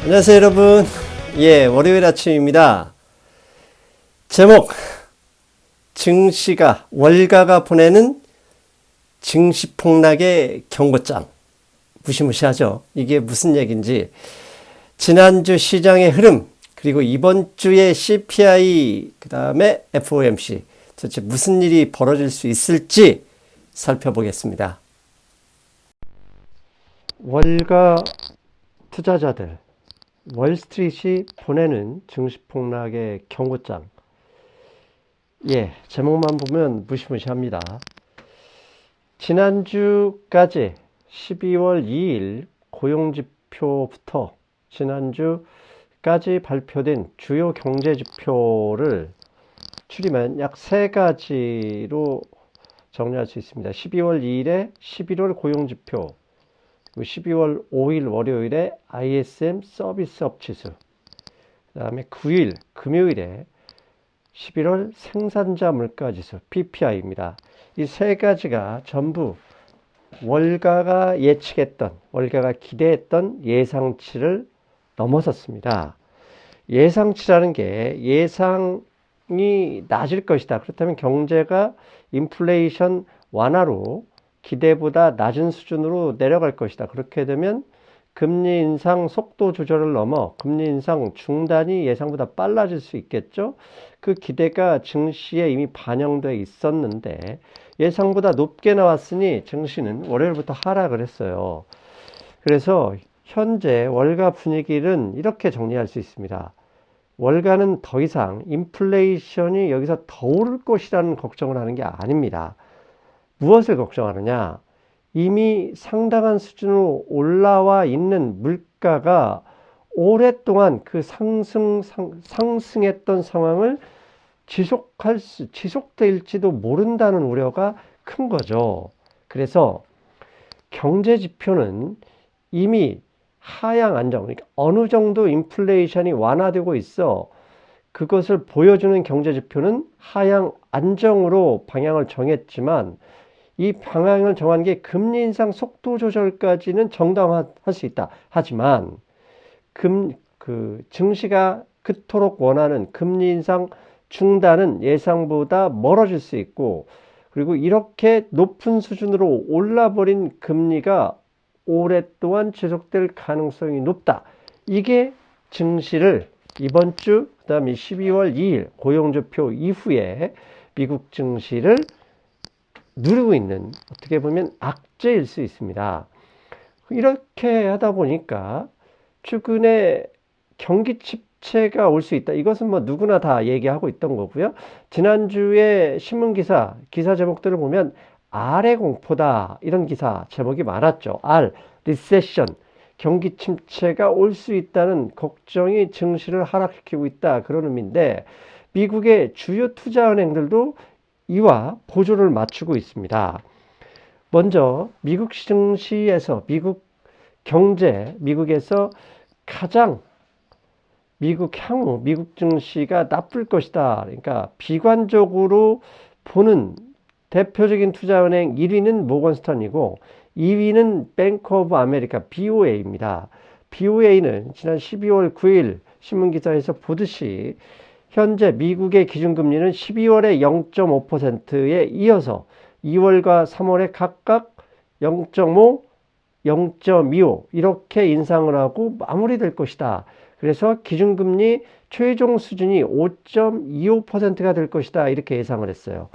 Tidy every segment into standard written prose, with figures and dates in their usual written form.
안녕하세요 여러분. 월요일 아침입니다. 제목, 증시가 월가가 보내는 증시 폭락의 경고장. 무시무시하죠. 이게 무슨 얘기인지, 지난주 시장의 흐름, 그리고 이번 주의 CPI, 그 다음에 FOMC, 도대체 무슨 일이 벌어질 수 있을지 살펴보겠습니다. 월가 투자자들, 월스트리트이 보내는 증시 폭락의 경고장. 제목만 보면 무시무시합니다. 지난주까지 12월 2일 고용지표부터 지난주까지 발표된 주요 경제지표를 추리면 약 3가지로 정리할 수 있습니다. 12월 2일에 11월 고용지표, 12월 5일 월요일에 ISM 서비스업 지수, 그 다음에 9일 금요일에 11월 생산자 물가지수 PPI입니다. 이 3가지가 전부 월가가 예측했던, 월가가 기대했던 예상치를 넘어섰습니다. 예상치라는 게 예상이 낮을 것이다. 그렇다면 경제가 인플레이션 완화로 기대보다 낮은 수준으로 내려갈 것이다. 그렇게 되면 금리 인상 속도 조절을 넘어 금리 인상 중단이 예상보다 빨라질 수 있겠죠. 그 기대가 증시에 이미 반영되어 있었는데 예상보다 높게 나왔으니 증시는 월요일부터 하락을 했어요. 그래서 현재 월가 분위기는 이렇게 정리할 수 있습니다. 월가는 더 이상 인플레이션이 여기서 더 오를 것이라는 걱정을 하는 게 아닙니다. 무엇을 걱정하느냐? 이미 상당한 수준으로 올라와 있는 물가가 오랫동안 그 상승했던 상황을 지속될지도 모른다는 우려가 큰 거죠. 그래서 경제 지표는 이미 하향 안정, 그러니까 어느 정도 인플레이션이 완화되고 있어 그것을 보여주는 경제 지표는 하향 안정으로 방향을 정했지만 이 방향을 정한 게 금리 인상 속도 조절까지는 정당화할 수 있다. 하지만 증시가 그토록 원하는 금리 인상 중단은 예상보다 멀어질 수 있고, 그리고 이렇게 높은 수준으로 올라버린 금리가 오랫동안 지속될 가능성이 높다. 이게 증시를 이번 주, 그 다음에 12월 2일 고용지표 이후에 미국 증시를 누리고 있는, 어떻게 보면 악재일 수 있습니다. 이렇게 하다 보니까 최근에 경기 침체가 올 수 있다. 이것은 뭐 누구나 다 얘기하고 있던 거고요. 지난주에 신문기사, 기사 제목들을 보면 R의 공포다, 이런 기사 제목이 많았죠. R, 리세션, 경기 침체가 올 수 있다는 걱정이 증시를 하락시키고 있다, 그런 의미인데, 미국의 주요 투자은행들도 이와 보조를 맞추고 있습니다. 먼저 미국 증시에서, 미국 경제, 미국에서 가장 향후 미국 증시가 나쁠 것이다, 그러니까 비관적으로 보는 대표적인 투자은행 1위는 모건스턴이고 2위는 뱅크 오브 아메리카 BOA입니다. BOA는 지난 12월 9일 신문기사에서 보듯이 현재 미국의 기준금리는 12월에 0.5%에 이어서 2월과 3월에 각각 0.5, 0.25 이렇게 인상을 하고 마무리될 것이다. 그래서 기준금리 최종 수준이 5.25%가 될 것이다, 이렇게 예상을 했어요.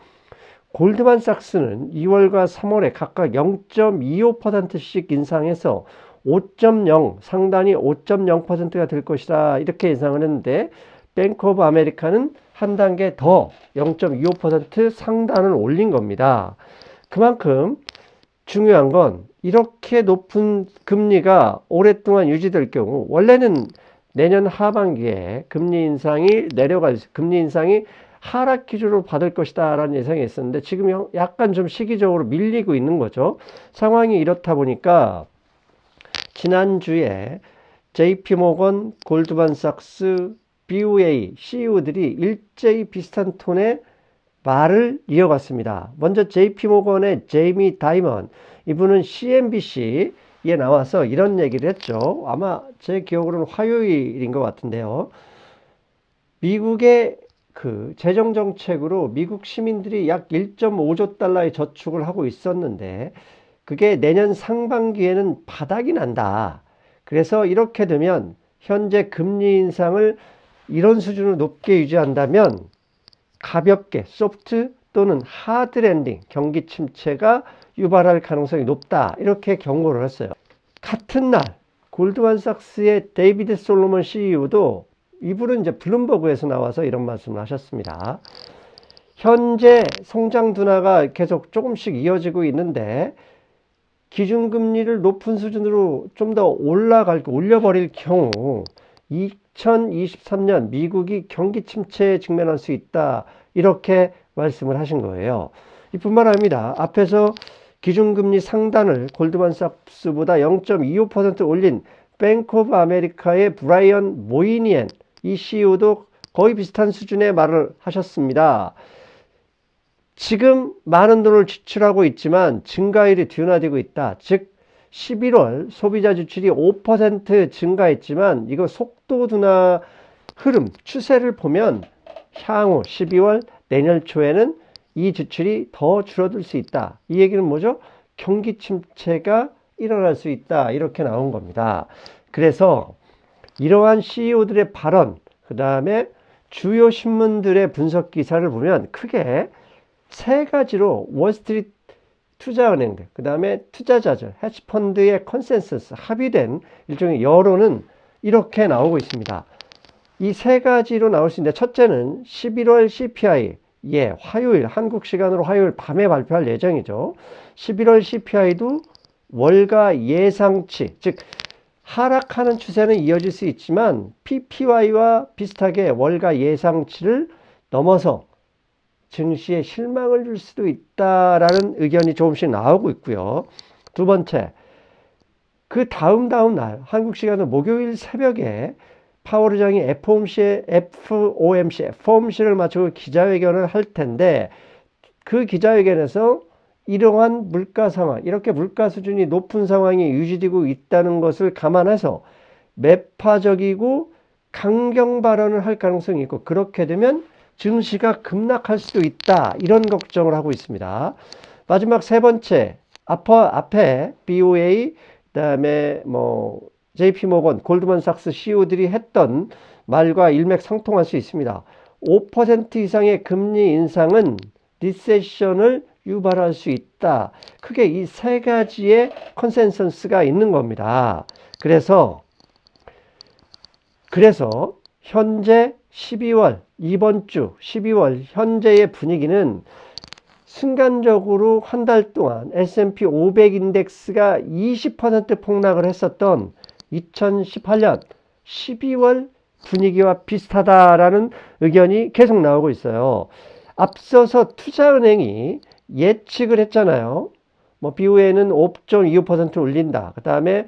골드만삭스는 2월과 3월에 각각 0.25%씩 인상해서 5.0, 상단이 5.0%가 될 것이다, 이렇게 예상을 했는데, 뱅크 오브 아메리카는 한 단계 더 0.25% 상단을 올린 겁니다. 그만큼 중요한 건, 이렇게 높은 금리가 오랫동안 유지될 경우, 원래는 내년 하반기에 금리 인상이 하락 기조를 받을 것이다 라는 예상이 있었는데, 지금 약간 좀 시기적으로 밀리고 있는 거죠. 상황이 이렇다 보니까 지난주에 JP모건, 골드만삭스, BOA CEO들이 일제히 비슷한 톤의 말을 이어갔습니다. 먼저 JP모건의 제이미 다이먼, 이분은 CNBC 나와서 이런 얘기를 했죠. 아마 제 기억으로는 화요일인 것 같은데요. 미국의 그 재정 정책으로 미국 시민들이 약 1.5조 달러의 저축을 하고 있었는데 그게 내년 상반기에는 바닥이 난다. 그래서 이렇게 되면 현재 금리 인상을 이런 수준으로 높게 유지한다면 가볍게 소프트 또는 하드 랜딩, 경기 침체가 유발할 가능성이 높다. 이렇게 경고를 했어요. 같은 날 골드만삭스의 데이비드 솔로몬 CEO도 이분은 이제 블룸버그에서 나와서 이런 말씀을 하셨습니다. 현재 성장 둔화가 계속 조금씩 이어지고 있는데 기준금리를 높은 수준으로 좀 더 올려버릴 경우 2023년 미국이 경기 침체에 직면할 수 있다. 이렇게 말씀을 하신 거예요. 이뿐만 아닙니다. 앞에서 기준금리 상단을 골드만삭스보다 0.25% 올린 뱅크 오브 아메리카의 브라이언 모이니엔 이 CEO도 거의 비슷한 수준의 말을 하셨습니다. 지금 많은 돈을 지출하고 있지만 증가율이 둔화되고 있다. 즉 11월 소비자 지출이 5% 증가했지만 이거 속도 둔화 흐름, 추세를 보면 향후 12월 내년 초에는 이 지출이 더 줄어들 수 있다. 이 얘기는 뭐죠? 경기 침체가 일어날 수 있다. 이렇게 나온 겁니다. 그래서 이러한 CEO들의 발언, 그 다음에 주요 신문들의 분석 기사를 보면 크게 세 가지로 월스트리트 투자은행들, 그 다음에 투자자들, 헤지펀드의 컨센서스, 합의된 일종의 여론은 이렇게 나오고 있습니다. 이 세 가지로 나올 수 있는데 첫째는 11월 CPI, 화요일, 한국 시간으로 화요일 밤에 발표할 예정이죠. 11월 CPI도 월가 예상치, 즉 하락하는 추세는 이어질 수 있지만 PPI와 비슷하게 월가 예상치를 넘어서 증시에 실망을 줄 수도 있다라는 의견이 조금씩 나오고 있고요. 두 번째, 그 다음 날 한국 시간은 목요일 새벽에 파월 의장이 FOMC를 마치고 기자회견을 할 텐데 그 기자회견에서 이러한 물가 상황, 이렇게 물가 수준이 높은 상황이 유지되고 있다는 것을 감안해서 매파적이고 강경 발언을 할 가능성이 있고 그렇게 되면 증시가 급락할 수도 있다. 이런 걱정을 하고 있습니다. 마지막 세 번째, 앞에 BOA, 그다음에 JP모건, 골드만삭스 CEO들이 했던 말과 일맥상통할 수 있습니다. 5% 이상의 금리 인상은 리세션을 유발할 수 있다. 크게 이 세 가지의 컨센서스가 있는 겁니다. 그래서 현재 12월, 이번 주 12월 현재의 분위기는 순간적으로 한 달 동안 S&P 500 인덱스가 20% 폭락을 했었던 2018년 12월 분위기와 비슷하다라는 의견이 계속 나오고 있어요. 앞서서 투자은행이 예측을 했잖아요. BOA는 5.25% 올린다. 그 다음에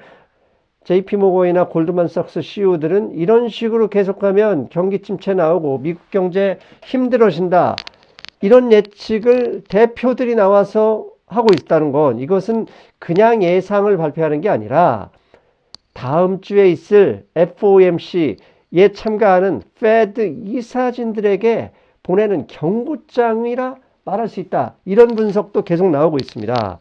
JP모건이나 골드만삭스 CEO들은 이런 식으로 계속하면 경기 침체 나오고 미국 경제 힘들어진다. 이런 예측을 대표들이 나와서 하고 있다는 건 이것은 그냥 예상을 발표하는 게 아니라 다음 주에 있을 FOMC에 참가하는 페드 이사진들에게 보내는 경고장이라 말할 수 있다. 이런 분석도 계속 나오고 있습니다.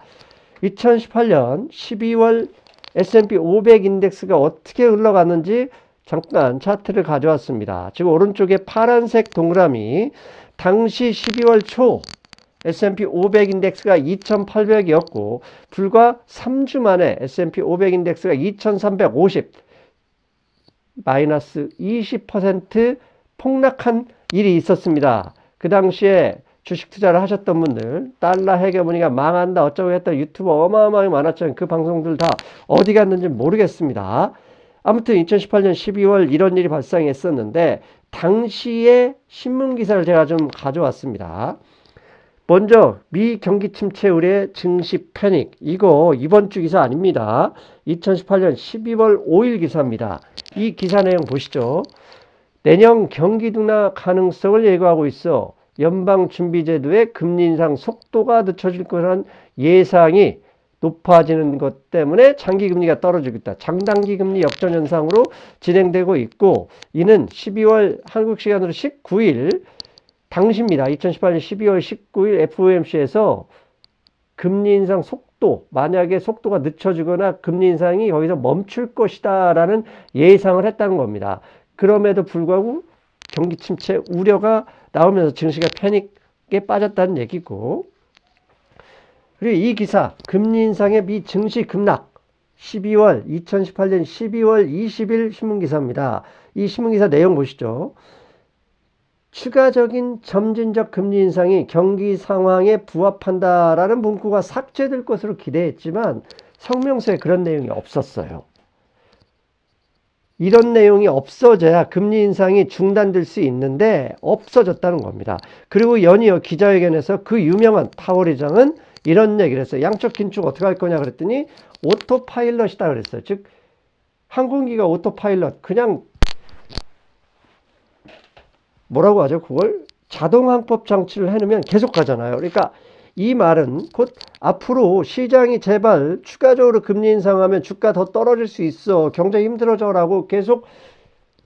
2018년 12월 S&P 500 인덱스가 어떻게 흘러갔는지 잠깐 차트를 가져왔습니다. 지금 오른쪽에 파란색 동그라미, 당시 12월 초 S&P 500 인덱스가 2,800이었고 불과 3주 만에 S&P 500 인덱스가 2,350, 마이너스 20% 폭락한 일이 있었습니다. 그 당시에 주식 투자를 하셨던 분들, 달러 헤게모니가 망한다 어쩌고 했던 유튜버 어마어마하게 많았죠. 그 방송들 다 어디 갔는지 모르겠습니다. 아무튼 2018년 12월 이런 일이 발생했었는데 당시에 신문기사를 제가 좀 가져왔습니다. 먼저 미 경기 침체 우려 증시 패닉, 이거 이번 주 기사 아닙니다. 2018년 12월 5일 기사입니다. 이 기사 내용 보시죠. 내년 경기 둔화 가능성을 예고하고 있어 연방준비제도의 금리 인상 속도가 늦춰질 거라는 예상이 높아지는 것 때문에 장기금리가 떨어지고 있다. 장단기금리 역전현상으로 진행되고 있고, 이는 12월 한국 시간으로 19일 당시입니다. 2018년 12월 19일 FOMC에서 금리 인상 속도, 만약에 속도가 늦춰지거나 금리 인상이 거기서 멈출 것이다 라는 예상을 했다는 겁니다. 그럼에도 불구하고 경기 침체 우려가 나오면서 증시가 패닉에 빠졌다는 얘기고, 그리고 이 기사 금리 인상의 미 증시 급락 2018년 12월 20일 신문기사입니다. 이 신문기사 내용 보시죠. 추가적인 점진적 금리 인상이 경기 상황에 부합한다라는 문구가 삭제될 것으로 기대했지만 성명서에 그런 내용이 없었어요. 이런 내용이 없어져야 금리 인상이 중단될 수 있는데 없어졌다는 겁니다. 그리고 연이어 기자회견에서 그 유명한 파월 의장은 이런 얘기를 했어요. 양적 긴축 어떻게 할 거냐 그랬더니 오토파일럿이다 그랬어요. 즉 항공기가 오토파일럿, 그냥 뭐라고 하죠? 그걸 자동항법 장치를 해놓으면 계속 가잖아요. 그러니까 이 말은 곧 앞으로 시장이 제발 추가적으로 금리 인상하면 주가 더 떨어질 수 있어, 경제 힘들어져 라고 계속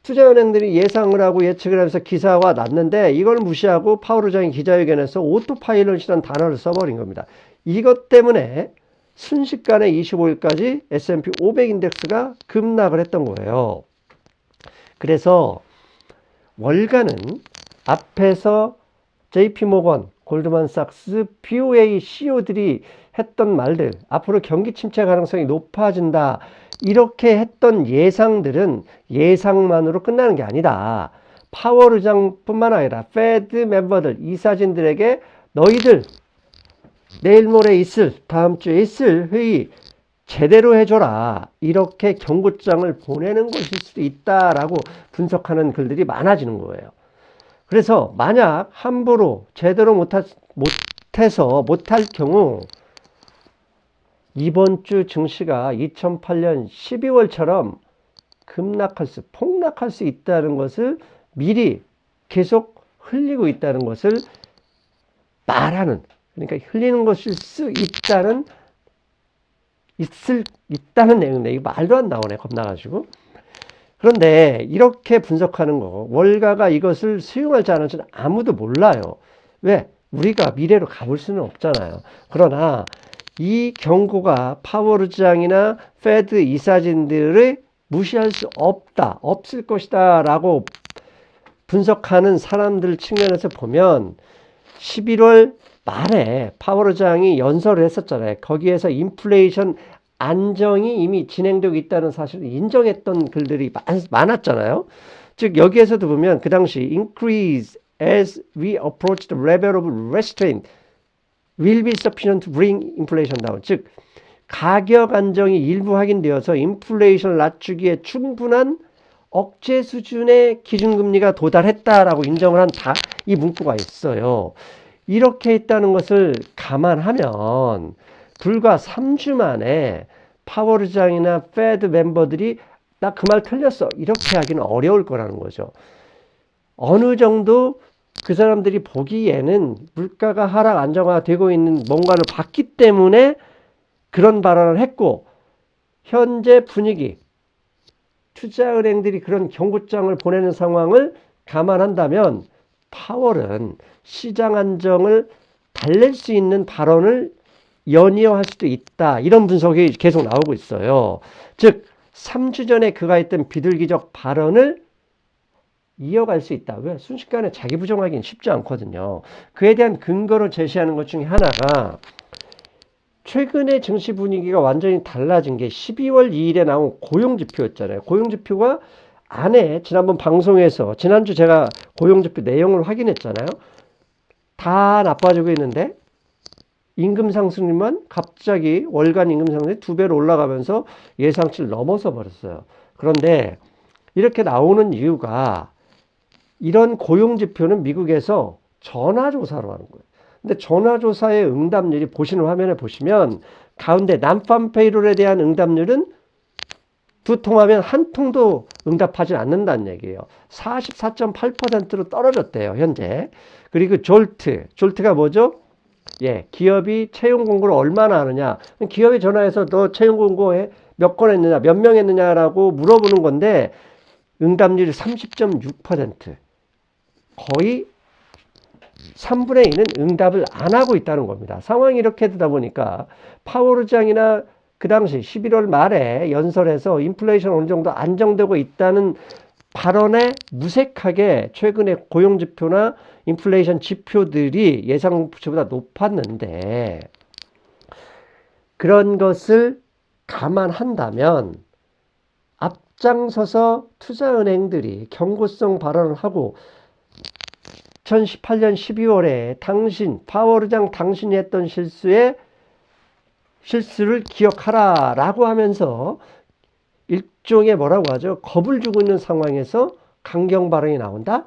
투자은행들이 예상을 하고 예측을 하면서 기사가 났는데, 이걸 무시하고 파월 의장이 기자회견에서 오토파일럿이라는 단어를 써버린 겁니다. 이것 때문에 순식간에 25일까지 S&P 500 인덱스가 급락을 했던 거예요. 그래서 월가는 앞에서 JP모건, 골드만삭스, BOA CEO들이 했던 말들, 앞으로 경기 침체 가능성이 높아진다, 이렇게 했던 예상들은 예상만으로 끝나는 게 아니다. 파월 의장뿐만 아니라 페드 멤버들, 이사진들에게 너희들 내일 모레 있을, 다음 주에 있을 회의 제대로 해줘라, 이렇게 경고장을 보내는 것일 수도 있다라고 분석하는 글들이 많아지는 거예요. 그래서 만약 함부로 제대로 못해서 못할 경우 이번 주 증시가 2008년 12월처럼 폭락할 수 있다는 것을 미리 계속 흘리고 있다는 것을 말하는, 그러니까 흘리는 것일 수 있다는 내용인데, 이거 말도 안 나오네, 겁나가지고. 그런데 이렇게 분석하는 거, 월가가 이것을 수용할지 안 할지는 아무도 몰라요. 왜? 우리가 미래로 가볼 수는 없잖아요. 그러나 이 경고가 파월 의장이나 페드 이사진들을 무시할 수 없다, 없을 것이다 라고 분석하는 사람들 측면에서 보면 11월 말에 파월 의장이 연설을 했었잖아요. 거기에서 인플레이션 안정이 이미 진행되고 있다는 사실을 인정했던 글들이 많았잖아요. 즉 여기에서도 보면 그 당시 increase as we approach the level of restraint will be sufficient to bring inflation down. 즉 가격 안정이 일부 확인되어서 인플레이션을 낮추기에 충분한 억제 수준의 기준금리가 도달했다라고 인정을 한 이 문구가 있어요. 이렇게 했다는 것을 감안하면 불과 3주 만에 파월 의장이나 페드 멤버들이 나 그 말 틀렸어, 이렇게 하기는 어려울 거라는 거죠. 어느 정도 그 사람들이 보기에는 물가가 하락 안정화되고 있는 뭔가를 봤기 때문에 그런 발언을 했고, 현재 분위기, 투자은행들이 그런 경고장을 보내는 상황을 감안한다면 파월은 시장 안정을 달랠 수 있는 발언을 연이어 할 수도 있다, 이런 분석이 계속 나오고 있어요. 즉 3주 전에 그가 했던 비둘기적 발언을 이어갈 수 있다. 왜? 순식간에 자기 부정하기는 쉽지 않거든요. 그에 대한 근거를 제시하는 것 중에 하나가 최근에 증시 분위기가 완전히 달라진 게 12월 2일에 나온 고용지표였잖아요. 고용지표가 안에 지난번 방송에서 지난주 제가 고용지표 내용을 확인했잖아요. 다 나빠지고 있는데 임금 상승률만 갑자기 월간 임금 상승률이 2배로 올라가면서 예상치를 넘어서 버렸어요. 그런데 이렇게 나오는 이유가 이런 고용지표는 미국에서 전화조사로 하는 거예요. 근데 전화조사의 응답률이 보시는 화면에 보시면 가운데 난팜 페이롤에 대한 응답률은 두 통하면 한 통도 응답하지 않는다는 얘기예요. 44.8%로 떨어졌대요, 현재. 그리고 졸트가 뭐죠? 예, 기업이 채용 공고를 얼마나 하느냐. 기업에 전화해서 너 채용 공고 몇 건 했느냐, 몇 명 했느냐라고 물어보는 건데 응답률이 30.6%. 거의 3분의 1은 응답을 안 하고 있다는 겁니다. 상황이 이렇게 되다 보니까 파월의장이나 그 당시 11월 말에 연설에서 인플레이션 어느 정도 안정되고 있다는 발언에 무색하게 최근에 고용지표나 인플레이션 지표들이 예상치보다 높았는데 그런 것을 감안한다면 앞장서서 투자은행들이 경고성 발언을 하고 2018년 12월에 파월 의장 당신이 했던 실수를 기억하라 라고 하면서 일종의 뭐라고 하죠? 겁을 주고 있는 상황에서 강경 발언이 나온다?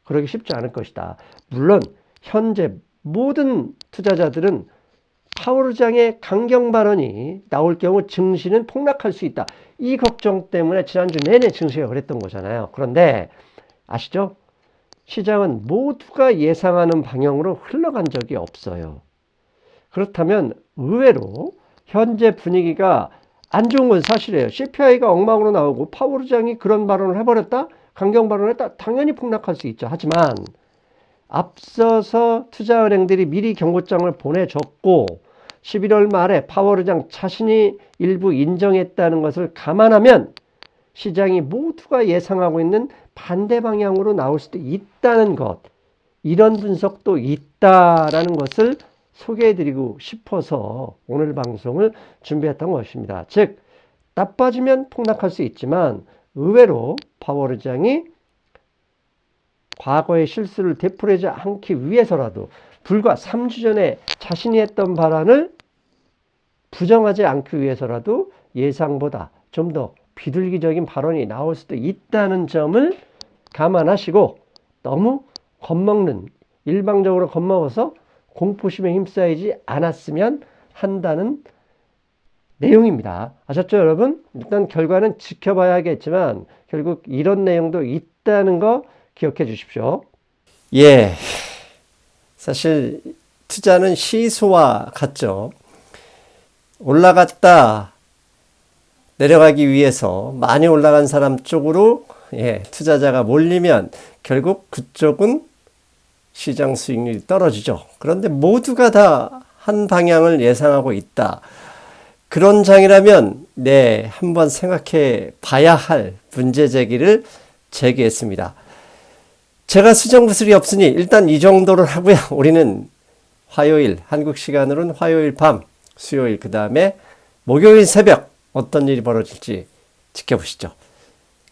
그러기 쉽지 않을 것이다. 물론 현재 모든 투자자들은 파월 의장의 강경 발언이 나올 경우 증시는 폭락할 수 있다. 이 걱정 때문에 지난주 내내 증시가 그랬던 거잖아요. 그런데 아시죠? 시장은 모두가 예상하는 방향으로 흘러간 적이 없어요. 그렇다면 의외로 현재 분위기가 안 좋은 건 사실이에요. CPI가 엉망으로 나오고 파월 의장이 그런 발언을 해버렸다? 강경 발언을 했다? 당연히 폭락할 수 있죠. 하지만 앞서서 투자은행들이 미리 경고장을 보내줬고 11월 말에 파월 의장 자신이 일부 인정했다는 것을 감안하면 시장이 모두가 예상하고 있는 반대 방향으로 나올 수도 있다는 것, 이런 분석도 있다라는 것을 소개해드리고 싶어서 오늘 방송을 준비했던 것입니다. 즉 나빠지면 폭락할 수 있지만 의외로 파월 의장이 과거의 실수를 되풀이하지 않기 위해서라도 불과 3주 전에 자신이 했던 발언을 부정하지 않기 위해서라도 예상보다 좀 더 비둘기적인 발언이 나올 수도 있다는 점을 감안하시고 너무 겁먹는, 일방적으로 겁먹어서 공포심에 휩싸이지 않았으면 한다는 내용입니다. 아셨죠, 여러분? 일단 결과는 지켜봐야겠지만 결국 이런 내용도 있다는 거 기억해 주십시오. 예, 사실 투자는 시소와 같죠. 올라갔다 내려가기 위해서 많이 올라간 사람 쪽으로 투자자가 몰리면 결국 그쪽은 시장 수익률이 떨어지죠. 그런데 모두가 다 한 방향을 예상하고 있다. 그런 장이라면 한번 생각해 봐야 할 문제 제기를 제기했습니다. 제가 수정구슬이 없으니 일단 이 정도를 하고요. 우리는 화요일, 한국 시간으로는 화요일 밤, 수요일 그 다음에 목요일 새벽 어떤 일이 벌어질지 지켜보시죠.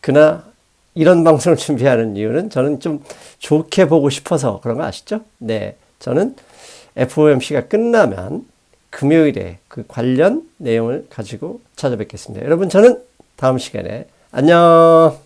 그러나 이런 방송을 준비하는 이유는 저는 좀 좋게 보고 싶어서 그런 거 아시죠? 네, 저는 FOMC가 끝나면 금요일에 그 관련 내용을 가지고 찾아뵙겠습니다. 여러분, 저는 다음 시간에 안녕.